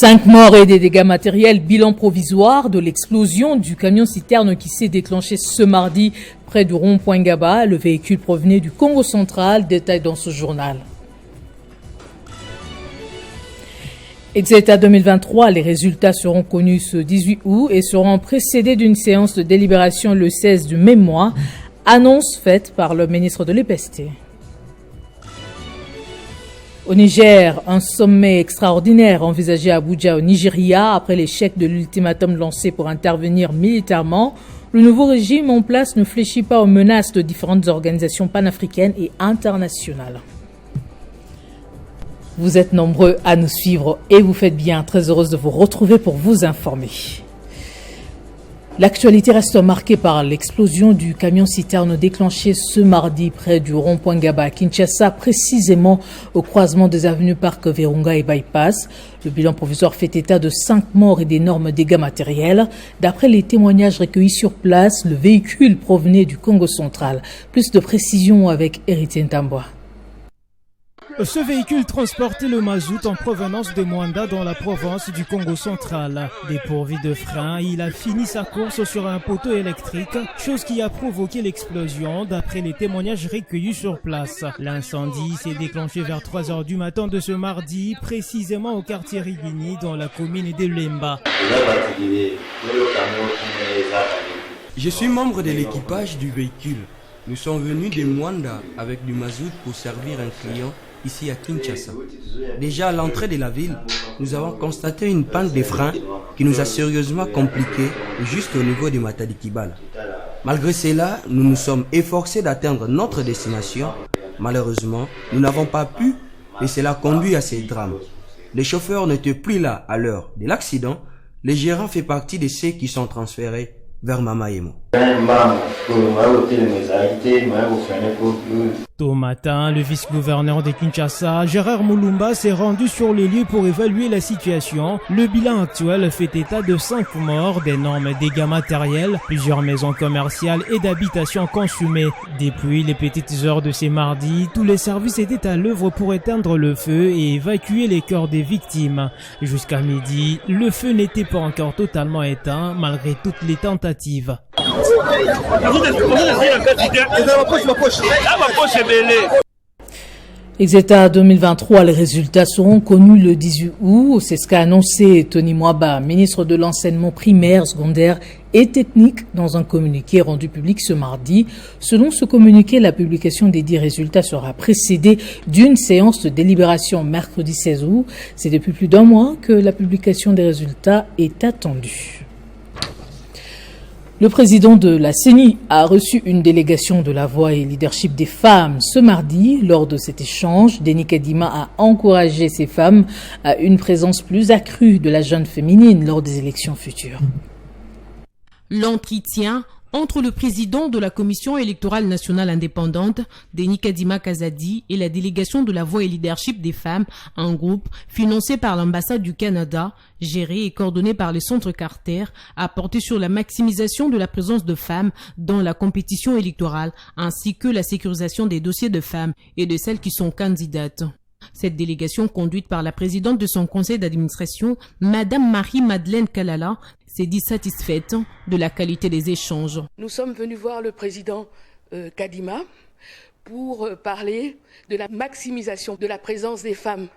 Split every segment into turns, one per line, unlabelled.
5 morts et des dégâts matériels, bilan provisoire de l'explosion du camion-citerne qui s'est déclenché ce mardi près du rond-point Gaba. Le véhicule provenait du Congo central, détail dans ce journal. Exeta 2023, les résultats seront connus ce 18 août et seront précédés d'une séance de délibération le 16 du même mois, annonce faite par le ministre de l'EPST. Au Niger, un sommet extraordinaire envisagé à Abuja au Nigeria après l'échec de l'ultimatum lancé pour intervenir militairement. Le nouveau régime en place ne fléchit pas aux menaces de différentes organisations panafricaines et internationales. Vous êtes nombreux à nous suivre et vous faites bien. Très heureuse de vous retrouver pour vous informer. L'actualité reste marquée par l'explosion du camion-citerne déclenché ce mardi près du rond-point Gaba à Kinshasa, précisément au croisement des avenues Parc Virunga et Bypass. Le bilan provisoire fait état de 5 morts et d'énormes dégâts matériels. D'après les témoignages recueillis sur place, le véhicule provenait du Congo central. Plus de précisions avec Héritier Ntambwa.
Ce véhicule transportait le mazout en provenance de Mwanda dans la province du Congo central. Dépourvu de frein, il a fini sa course sur un poteau électrique, chose qui a provoqué l'explosion d'après les témoignages recueillis sur place. L'incendie s'est déclenché vers 3 h du matin de ce mardi, précisément au quartier Rigini dans la commune de Lemba.
Je suis membre de l'équipage du véhicule. Nous sommes venus de Mwanda avec du mazout pour servir un client ici à Kinshasa. Déjà à l'entrée de la ville, nous avons constaté une panne de freins qui nous a sérieusement compliqué juste au niveau de Matadi Kibala. Malgré cela, nous nous sommes efforcés d'atteindre notre destination. Malheureusement, nous n'avons pas pu et cela conduit à ces drames. Les chauffeurs n'étaient plus là à l'heure de l'accident. Le gérant fait partie de ceux qui sont transférés vers Mamaemo.
Tôt matin, le vice-gouverneur de Kinshasa, Gérard Moulumba, s'est rendu sur les lieux pour évaluer la situation. Le bilan actuel fait état de 5 morts, d'énormes dégâts matériels, plusieurs maisons commerciales et d'habitations consumées. Depuis les petites heures de ces mardis, tous les services étaient à l'œuvre pour éteindre le feu et évacuer les corps des victimes. Jusqu'à midi, le feu n'était pas encore totalement éteint, malgré toutes les tentatives.
Exeta 2023, les résultats seront connus le 18 août. C'est ce qu'a annoncé Tony Mwaba, ministre de l'enseignement primaire, secondaire et technique, dans un communiqué rendu public ce mardi. Selon ce communiqué, la publication des 10 résultats sera précédée d'une séance de délibération mercredi 16 août. C'est depuis plus d'un mois que la publication des résultats est attendue. Le président de la CENI a reçu une délégation de la voix et leadership des femmes ce mardi. Lors de cet échange, Denis Kadima a encouragé ces femmes à une présence plus accrue de la jeune féminine lors des élections futures.
L'entretien entre le président de la Commission électorale nationale indépendante, Denis Kadima Kazadi, et la délégation de la voix et leadership des femmes, un groupe financé par l'ambassade du Canada, géré et coordonné par le Centre Carter, a porté sur la maximisation de la présence de femmes dans la compétition électorale, ainsi que la sécurisation des dossiers de femmes et de celles qui sont candidates. Cette délégation, conduite par la présidente de son conseil d'administration, Madame Marie-Madeleine Kalala, s'est dit satisfaite de la qualité des échanges.
Nous sommes venus voir le président Kadima pour parler de la maximisation de la présence des femmes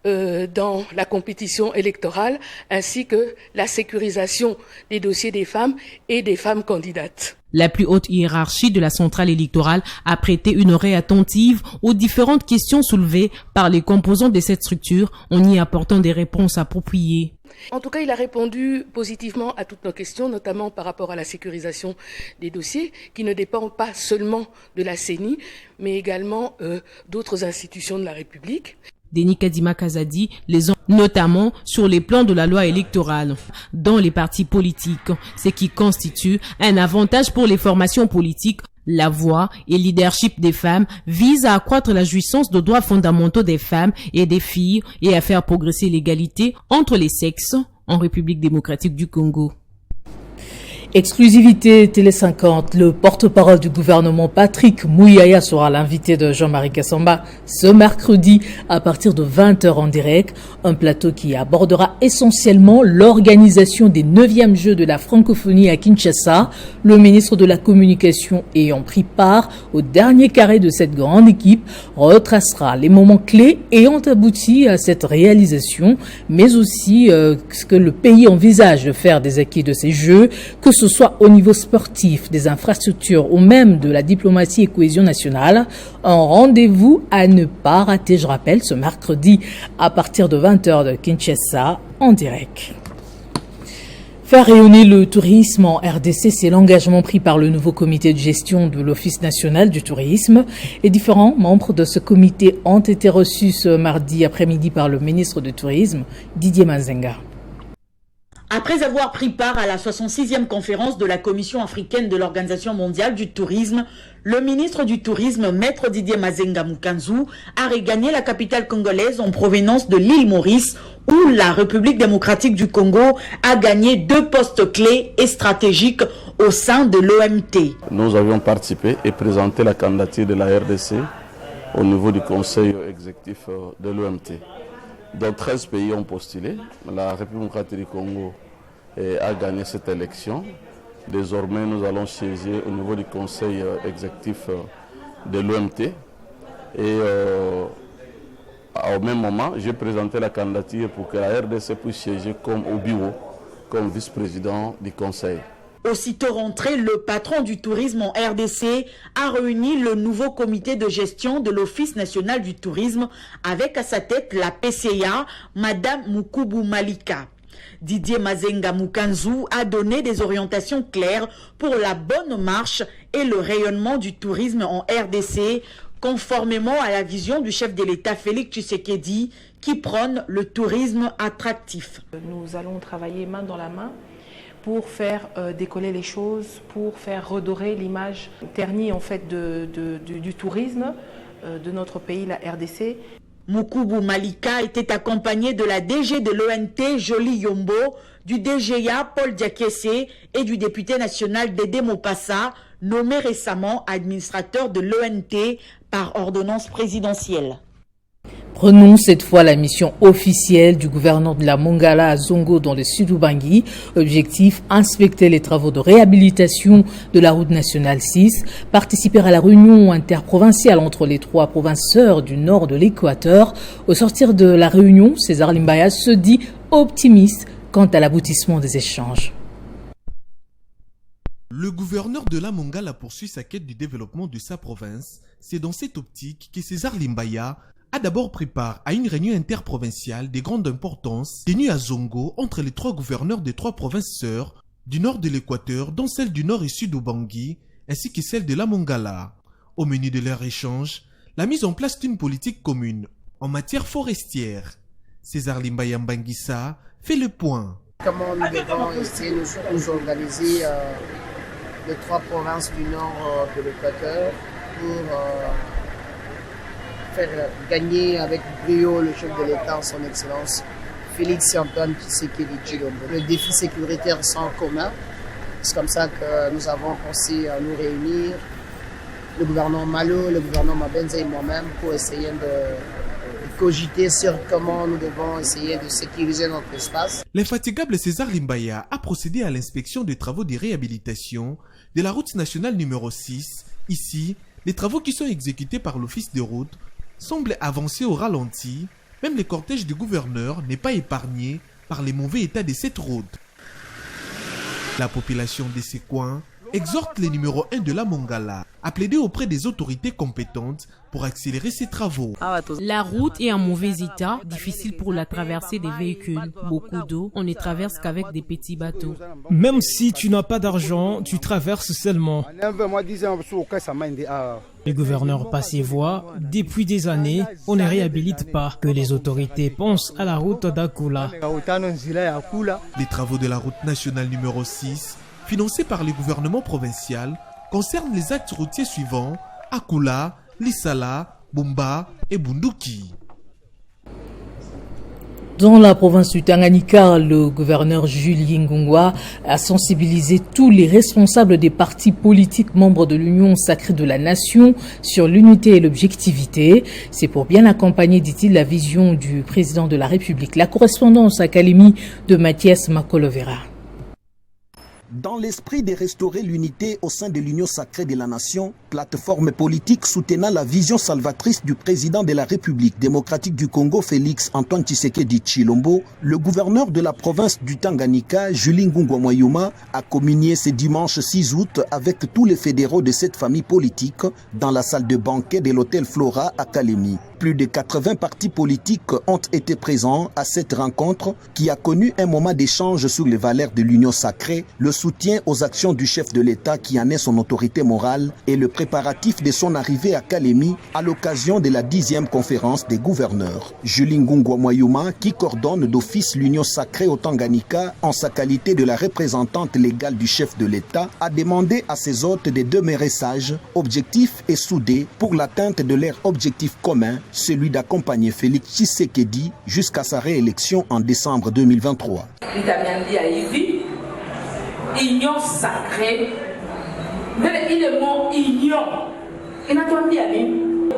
dans la compétition électorale, ainsi que la sécurisation des dossiers des femmes et des femmes candidates.
La plus haute hiérarchie de la centrale électorale a prêté une oreille attentive aux différentes questions soulevées par les composants de cette structure en y apportant des réponses appropriées.
En tout cas, il a répondu positivement à toutes nos questions, notamment par rapport à la sécurisation des dossiers, qui ne dépend pas seulement de la CENI, mais également d'autres institutions de la République.
Denis Kadima Kazadi, notamment sur les plans de la loi électorale, dans les partis politiques, ce qui constitue un avantage pour les formations politiques. La voix et le leadership des femmes vise à accroître la jouissance de droits fondamentaux des femmes et des filles et à faire progresser l'égalité entre les sexes en République démocratique du Congo.
Exclusivité Télé 50, le porte-parole du gouvernement Patrick Mouyaya sera l'invité de Jean-Marie Kassamba ce mercredi à partir de 20h en direct. Un plateau qui abordera essentiellement l'organisation des 9e Jeux de la francophonie à Kinshasa. Le ministre de la Communication ayant pris part au dernier carré de cette grande équipe retracera les moments clés ayant abouti à cette réalisation, mais aussi ce que le pays envisage de faire des acquis de ces Jeux, que ce soit au niveau sportif, des infrastructures ou même de la diplomatie et cohésion nationale. Un rendez-vous à ne pas rater, je rappelle, ce mercredi à partir de 20h de Kinshasa en direct. Faire rayonner le tourisme en RDC, c'est l'engagement pris par le nouveau comité de gestion de l'Office national du tourisme. Les différents membres de ce comité ont été reçus ce mardi après-midi par le ministre du Tourisme, Didier Mazenga.
Après avoir pris part à la 66e conférence de la Commission africaine de l'Organisation mondiale du tourisme, le ministre du Tourisme, Maître Didier Mazenga Mukanzu, a regagné la capitale congolaise en provenance de l'île Maurice, où la République démocratique du Congo a gagné 2 postes clés et stratégiques au sein de l'OMT.
Nous avions participé et présenté la candidature de la RDC au niveau du conseil exécutif de l'OMT. Donc 13 pays ont postulé. La République démocratique du Congo a gagné cette élection. Désormais, nous allons siéger au niveau du conseil exécutif de l'OMT. Et au même moment, j'ai présenté la candidature pour que la RDC puisse siéger comme au bureau, comme vice-président du conseil.
Aussitôt rentré, le patron du tourisme en RDC a réuni le nouveau comité de gestion de l'Office national du tourisme avec à sa tête la PCA, Madame Mukubu Malika. Didier Mazenga Mukanzu a donné des orientations claires pour la bonne marche et le rayonnement du tourisme en RDC, conformément à la vision du chef de l'État Félix Tshisekedi qui prône le tourisme attractif.
Nous allons travailler main dans la main pour faire décoller les choses, pour faire redorer l'image ternie en fait du tourisme de notre pays, la RDC.
Mukubu Malika était accompagné de la DG de l'ONT, Jolie Yombo, du DGA, Paul Diakese, et du député national Dédé Mopassa, nommé récemment administrateur de l'ONT par ordonnance présidentielle.
Prenons cette fois la mission officielle du gouverneur de la Mongala à Zongo dans le sud Ubangi. Objectif, inspecter les travaux de réhabilitation de la route nationale 6, participer à la réunion interprovinciale entre les 3 provinceurs du nord de l'Équateur. Au sortir de la réunion, César Limbaya se dit optimiste quant à l'aboutissement des échanges.
Le gouverneur de la Mongala poursuit sa quête du développement de sa province. C'est dans cette optique que César Limbaya a d'abord pris part à une réunion interprovinciale de grande importance tenue à Zongo entre les 3 gouverneurs des 3 provinces sœurs du nord de l'Équateur, dont celle du nord et sud Ubangi, ainsi que celle de la Mongala. Au menu de leur échange, la mise en place d'une politique commune en matière forestière. César Limbaya Mbangissa fait le point.
Comment nous devons essayer de nous organiser les 3 provinces du nord de l'Équateur pour faire gagner avec brio le chef de l'État, son Excellence Félix Antoine Tshisekedi Tshilombo. Le défi sécuritaire sont commun. C'est comme ça que nous avons pensé à nous réunir, le gouvernement Malo, le gouvernement Mabenza et moi-même, pour essayer de cogiter sur comment nous devons essayer de sécuriser notre espace.
L'infatigable César Limbaya a procédé à l'inspection des travaux de réhabilitation de la route nationale numéro 6. Ici, les travaux qui sont exécutés par l'Office des routes semble avancer au ralenti. Même le cortège du gouverneur n'est pas épargné par les mauvais états de cette route. La population de ces coins exhorte les numéros 1 de la Mongala à plaider auprès des autorités compétentes pour accélérer ces travaux.
La route est en mauvais état, difficile pour la traversée des véhicules. Beaucoup d'eau, on ne traverse qu'avec des petits bateaux.
Même si tu n'as pas d'argent, tu traverses seulement. Le gouverneur passe ses voix. Depuis des années, on ne réhabilite pas. Que les autorités pensent à la route d'Akoula.
Les travaux de la route nationale numéro 6, financés par le gouvernement provincial, concernent les axes routiers suivants: Akoula, Lissala, Bumba et Bunduki.
Dans la province du Tanganyika, le gouverneur Julie Ngungwa a sensibilisé tous les responsables des partis politiques membres de l'Union sacrée de la nation sur l'unité et l'objectivité. C'est pour bien accompagner, dit-il, la vision du président de la République. La correspondance à Kalemi de Mathias Makolovera.
Dans l'esprit de restaurer l'unité au sein de l'Union sacrée de la nation, plateforme politique soutenant la vision salvatrice du président de la République démocratique du Congo, Félix Antoine Tshisekedi Tshilombo, le gouverneur de la province du Tanganyika, Julie Ngungwa Mwayuma, a communié ce dimanche 6 août avec tous les fédéraux de cette famille politique dans la salle de banquet de l'hôtel Flora à Kalemi. Plus de 80 partis politiques ont été présents à cette rencontre qui a connu un moment d'échange sur les valeurs de l'Union sacrée, le soutien aux actions du chef de l'État qui en est son autorité morale et le préparatif de son arrivée à Kalemi à l'occasion de la 10e conférence des gouverneurs. Julie Ngungwa Mwayuma, qui coordonne d'office l'Union sacrée au Tanganyika en sa qualité de la représentante légale du chef de l'État, a demandé à ses hôtes de demeurer sages, objectifs et soudés pour l'atteinte de leur objectif commun, celui d'accompagner Félix Tshisekedi jusqu'à sa réélection en décembre 2023.
Union sacrée, mais il est mot union. Il n'a pas dit.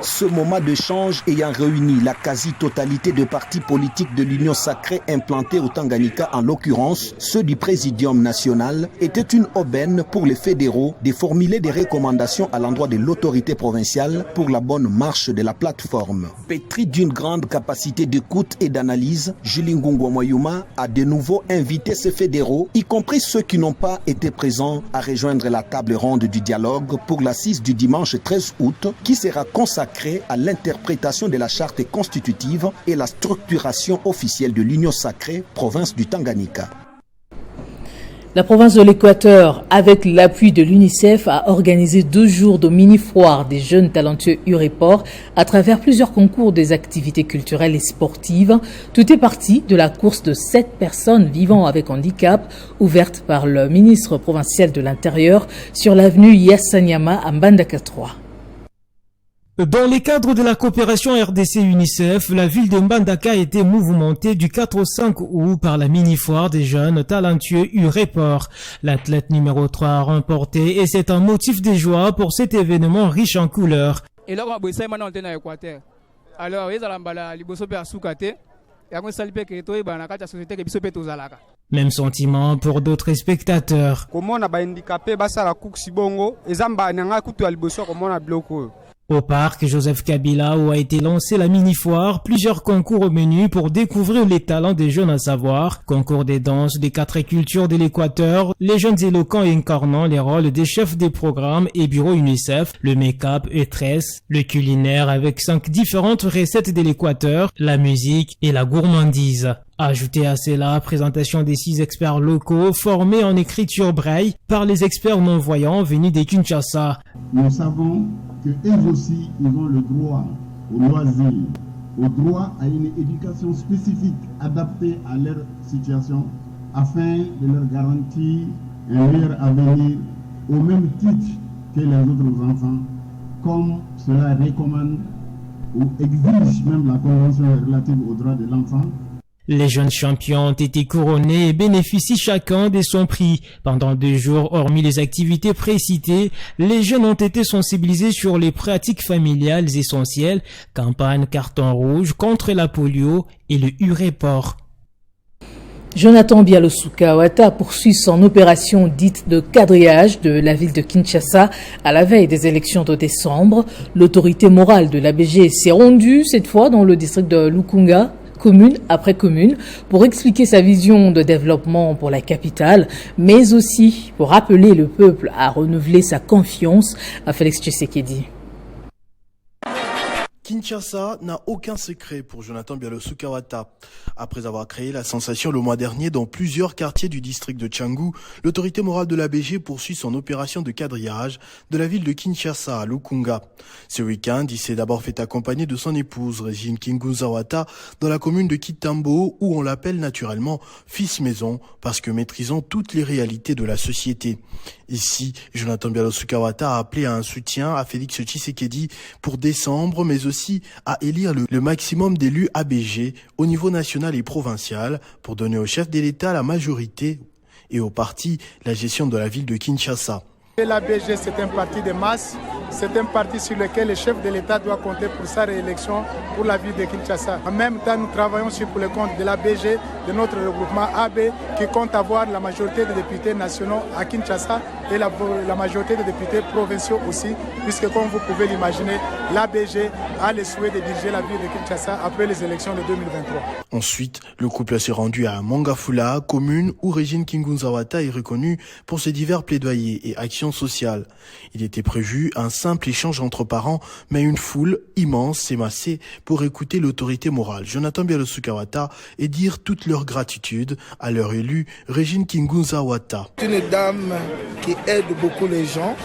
Ce moment d'échange ayant réuni la quasi-totalité des partis politiques de l'Union sacrée implantés au Tanganyika, en l'occurrence ceux du Présidium national, était une aubaine pour les fédéraux de formuler des recommandations à l'endroit de l'autorité provinciale pour la bonne marche de la plateforme. Pétri d'une grande capacité d'écoute et d'analyse, Julie Ngungwa Mwayuma a de nouveau invité ces fédéraux, y compris ceux qui n'ont pas été présents, à rejoindre la table ronde du dialogue pour l'assise du dimanche 13 août qui sera consacrée à l'interprétation de la charte constitutive et la structuration officielle de l'Union sacrée, province du Tanganyika.
La province de l'Équateur, avec l'appui de l'UNICEF, a organisé 2 jours de mini-foire des jeunes talentueux Ureport à travers plusieurs concours des activités culturelles et sportives. Tout est parti de la course de 7 personnes vivant avec handicap, ouverte par le ministre provincial de l'Intérieur sur l'avenue Yassanyama à Mbandaka 3.
Dans le cadre de la coopération RDC-UNICEF, la ville de Mbandaka a été mouvementée du 4 au 5 août par la mini-foire des jeunes talentueux Ureport. L'athlète numéro 3 a remporté et c'est un motif de joie pour cet événement riche en couleurs.
Et là, on a maintenant dans l'Équateur. Alors, il y a
même sentiment pour d'autres spectateurs. Au parc Joseph Kabila où a été lancée la mini-foire, plusieurs concours au menu pour découvrir les talents des jeunes à savoir. Concours des danses des 4 cultures de l'Équateur, les jeunes éloquents incarnant les rôles des chefs des programmes et bureaux UNICEF, le make-up et tresse, le culinaire avec 5 différentes recettes de l'Équateur, la musique et la gourmandise. Ajoutez à cela, présentation des 6 experts locaux formés en écriture braille par les experts non-voyants venus de Kinshasa.
Nous savons qu'eux aussi, ils ont le droit au loisir, au droit à une éducation spécifique adaptée à leur situation afin de leur garantir un meilleur avenir au même titre que les autres enfants, comme cela recommande ou exige même la Convention relative aux droits de l'enfant.
Les jeunes champions ont été couronnés et bénéficient chacun de son prix. Pendant 2 jours, hormis les activités précitées, les jeunes ont été sensibilisés sur les pratiques familiales essentielles, campagne carton rouge contre la polio et le Ureport.
Jonathan Bialosuka-Wata poursuit son opération dite de quadrillage de la ville de Kinshasa à la veille des élections de décembre. L'autorité morale de l'ABG s'est rendue cette fois dans le district de Lukunga, commune après commune, pour expliquer sa vision de développement pour la capitale, mais aussi pour appeler le peuple à renouveler sa confiance à Félix Tshisekedi.
Kinshasa n'a aucun secret pour Jonathan Bialosuka-Wata. Après avoir créé la sensation le mois dernier dans plusieurs quartiers du district de Tchangu, l'autorité morale de l'ABG poursuit son opération de quadrillage de la ville de Kinshasa à Lukunga. Ce week-end, il s'est d'abord fait accompagner de son épouse, Régine Kingunza-Wata, dans la commune de Kitambo, où on l'appelle naturellement fils maison, parce que maîtrisant toutes les réalités de la société. Ici, Jonathan Bialo-Sukawata a appelé à un soutien à Félix Tshisekedi pour décembre, mais aussi à élire le maximum d'élus ABG au niveau national et provincial pour donner au chef de l'État la majorité et au parti la gestion de la ville de Kinshasa.
L'ABG, c'est un parti de masse, c'est un parti sur lequel le chef de l'État doit compter pour sa réélection pour la ville de Kinshasa. En même temps, nous travaillons pour le compte de l'ABG, de notre regroupement AB, qui compte avoir la majorité des députés nationaux à Kinshasa et la majorité des députés provinciaux aussi, puisque comme vous pouvez l'imaginer, l'ABG a le souhait de diriger la ville de Kinshasa après les élections de 2023.
Ensuite, le couple s'est rendu à Mangafula, commune où Régine Kingunzawata est reconnue pour ses divers plaidoyers et actions sociales. Il était prévu un simple échange entre parents, mais une foule immense s'est massée pour écouter l'autorité morale, Jonathan Bialo-Sukawata, et dire toute leur gratitude à leur élu, Régine Kingunzawata.
Une dame qui aide beaucoup les gens.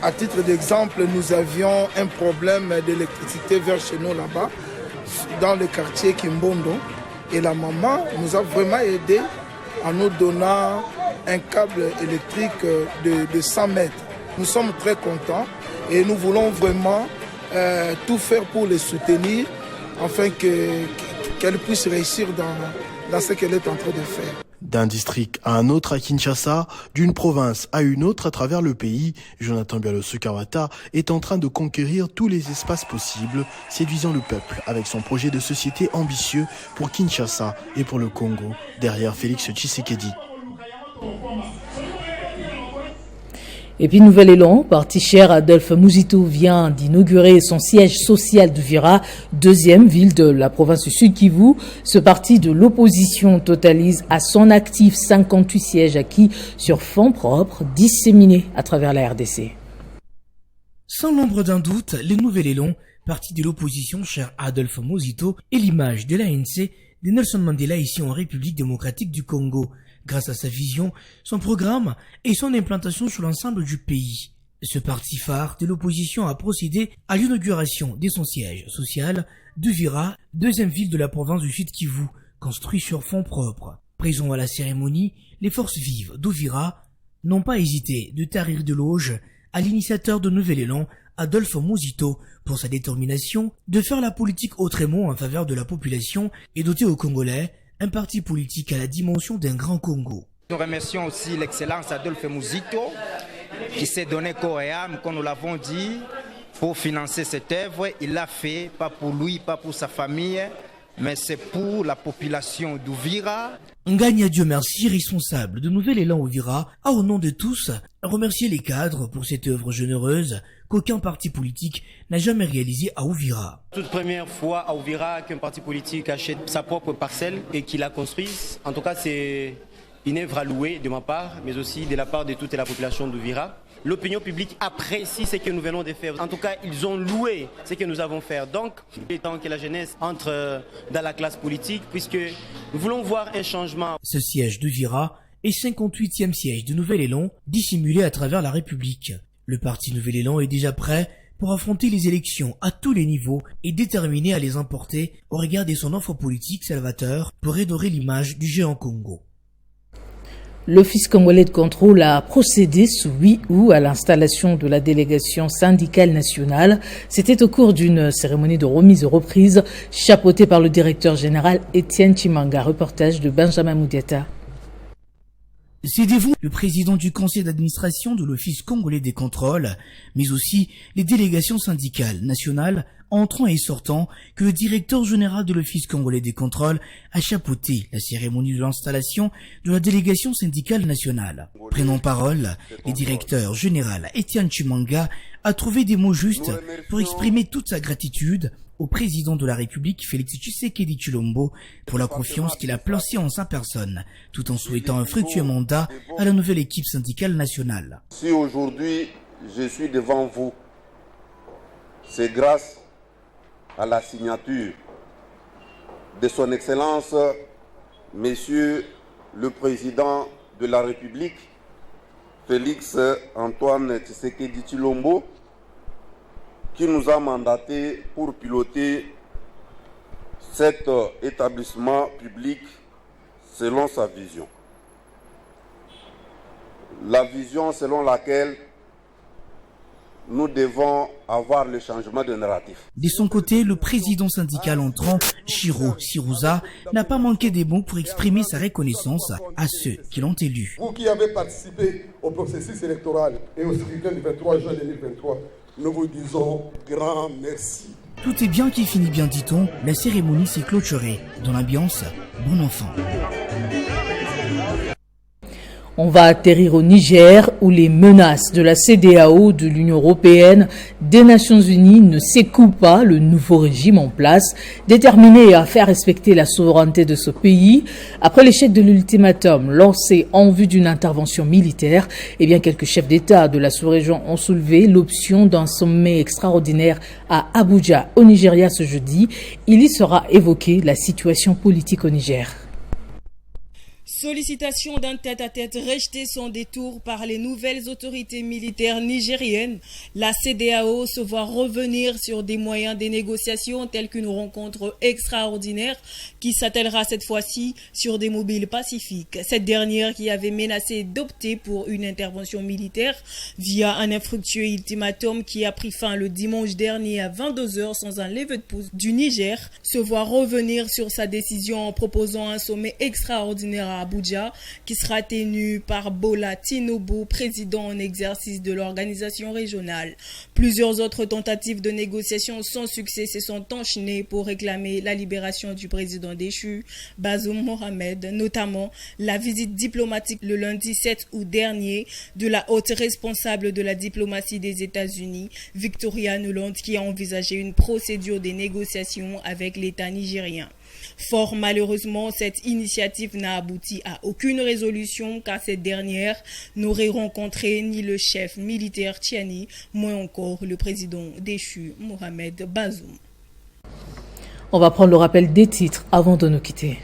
À titre d'exemple, nous avions un problème d'électricité vers chez nous là-bas, dans le quartier Kimbondo. Et la maman nous a vraiment aidé en nous donnant un câble électrique de 100 mètres. Nous sommes très contents et nous voulons vraiment tout faire pour les soutenir afin qu'elle puisse réussir dans ce qu'elle est en train de faire.
D'un district à un autre à Kinshasa, d'une province à une autre à travers le pays, Jonathan Bialo-Sukawata est en train de conquérir tous les espaces possibles, séduisant le peuple avec son projet de société ambitieux pour Kinshasa et pour le Congo, derrière Félix Tshisekedi.
Et puis Nouvel Élan, parti cher, Adolphe Muzito vient d'inaugurer son siège social d'Uvira, deuxième ville de la province du Sud Kivu. Ce parti de l'opposition totalise à son actif 58 sièges acquis sur fonds propres, disséminés à travers la RDC.
Sans l'ombre d'un doute, le Nouvel Élan, parti de l'opposition cher à Adolphe Muzito, est l'image de l'ANC de Nelson Mandela ici en République démocratique du Congo. Grâce à sa vision, son programme et son implantation sur l'ensemble du pays. Ce parti phare de l'opposition a procédé à l'inauguration de son siège social d'Uvira, deuxième ville de la province du Sud Kivu, construit sur fonds propres. Présents à la cérémonie, les forces vives d'Uvira n'ont pas hésité de tarir de l'éloge à l'initiateur de Nouvel Élan, Adolphe Muzito, pour sa détermination de faire la politique autrement en faveur de la population et doter aux Congolais un parti politique à la dimension d'un grand Congo.
Nous remercions aussi l'excellence Adolphe Muzito qui s'est donné corps et âme, comme nous l'avons dit, pour financer cette œuvre. Il l'a fait, pas pour lui, pas pour sa famille, mais c'est pour la population d'Uvira.
Ngagne à Dieu merci, responsable de Nouvel Élan Uvira, a au nom de tous remercié les cadres pour cette œuvre généreuse qu'aucun parti politique n'a jamais réalisée à Uvira.
Toute première fois à Uvira qu'un parti politique achète sa propre parcelle et qu'il la construise. En tout cas, c'est une œuvre à louer de ma part, mais aussi de la part de toute la population d'Uvira. L'opinion publique apprécie ce que nous venons de faire. En tout cas, ils ont loué ce que nous avons fait. Donc, il est temps que la jeunesse entre dans la classe politique, puisque nous voulons voir un changement.
Ce siège d'Uvira est 58e siège de Nouvel Élan, dissimulé à travers la République. Le parti Nouvel Élan est déjà prêt pour affronter les élections à tous les niveaux et déterminé à les emporter au regard de son offre politique salvateur pour redorer l'image du géant Congo.
L'Office congolais de contrôle a procédé ce 8 août à l'installation de la délégation syndicale nationale. C'était au cours d'une cérémonie de remise et reprise chapeautée par le directeur général Étienne Chimanga. Reportage de Benjamin Moudiata.
C'est dévoué le président du conseil d'administration de l'Office congolais des contrôles, mais aussi les délégations syndicales nationales entrant et sortant que le directeur général de l'Office congolais des contrôles a chapeauté la cérémonie de l'installation de la délégation syndicale nationale. Prenant parole, le directeur général Étienne Chimanga a trouvé des mots justes pour exprimer toute sa gratitude au président de la République, Félix Tshisekedi Tshilombo, pour la confiance qu'il a placée en sa personne, tout en souhaitant un fructueux mandat à la nouvelle équipe syndicale nationale.
Si aujourd'hui je suis devant vous, c'est grâce à la signature de son Excellence, Monsieur le Président de la République, Félix Antoine Tshisekedi Tshilombo, qui nous a mandaté pour piloter cet établissement public selon sa vision. la vision selon laquelle nous devons avoir le changement de narratif.
De son côté, le président syndical entrant, Chiro Sirouza, n'a pas manqué des mots pour exprimer sa reconnaissance à ceux qui l'ont élu.
Vous qui avez participé au processus électoral et au scrutin du 23 juin 2023, nous vous disons grand merci.
Tout est bien qui finit bien, dit-on. La cérémonie s'est clôturée dans l'ambiance bon enfant.
On va atterrir au Niger où les menaces de la CEDEAO, de l'Union européenne, des Nations Unies ne s'écoutent pas. Le nouveau régime en place, déterminé à faire respecter la souveraineté de ce pays, après l'échec de l'ultimatum lancé en vue d'une intervention militaire, eh bien quelques chefs d'État de la sous-région ont soulevé l'option d'un sommet extraordinaire à Abuja, au Nigeria, ce jeudi. Il y sera évoqué la situation politique au Niger.
Sollicitation d'un tête-à-tête rejeté son détour par les nouvelles autorités militaires nigériennes. La CEDEAO se voit revenir sur des moyens de négociation tels qu'une rencontre extraordinaire qui s'attellera cette fois-ci sur des mobiles pacifiques. Cette dernière qui avait menacé d'opter pour une intervention militaire via un infructueux ultimatum qui a pris fin le dimanche dernier à 22h sans un lever de pouce du Niger, se voit revenir sur sa décision en proposant un sommet extraordinaire à Abuja, qui sera tenu par Bola Tinubu, président en exercice de l'organisation régionale. Plusieurs autres tentatives de négociation sans succès se sont enchaînées pour réclamer la libération du président déchu, Bazoum Mohamed, notamment la visite diplomatique le lundi 7 août dernier de la haute responsable de la diplomatie des États-Unis, Victoria Nuland, qui a envisagé une procédure de négociation avec l'État nigérien. Fort malheureusement, cette initiative n'a abouti à aucune résolution car cette dernière n'aurait rencontré ni le chef militaire Tchiani, moins encore le président déchu Mohamed Bazoum.
On va prendre le rappel des titres avant de nous quitter.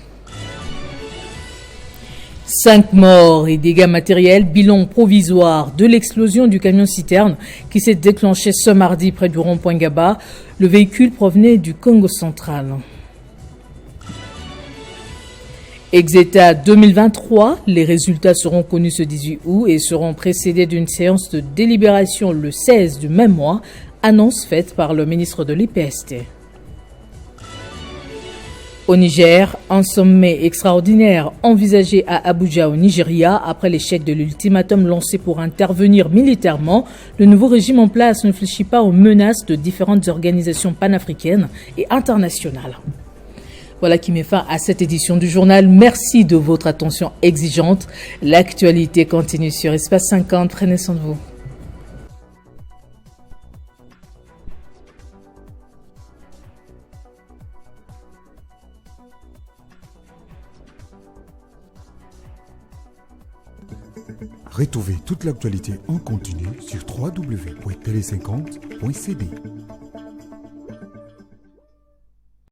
5 morts et dégâts matériels, bilan provisoire de l'explosion du camion-citerne qui s'est déclenché ce mardi près du rond-point Gaba. Le véhicule provenait du Congo central. Exeta 2023, les résultats seront connus ce 18 août et seront précédés d'une séance de délibération le 16 du même mois, annonce faite par le ministre de l'IPST. Au Niger, un sommet extraordinaire envisagé à Abuja au Nigeria après l'échec de l'ultimatum lancé pour intervenir militairement. Le nouveau régime en place ne fléchit pas aux menaces de différentes organisations panafricaines et internationales. Voilà qui met fin à cette édition du journal. Merci de votre attention exigeante. L'actualité continue sur Espace 50. Prenez soin de vous.
Retrouvez toute l'actualité en continu sur www.tele50.cd.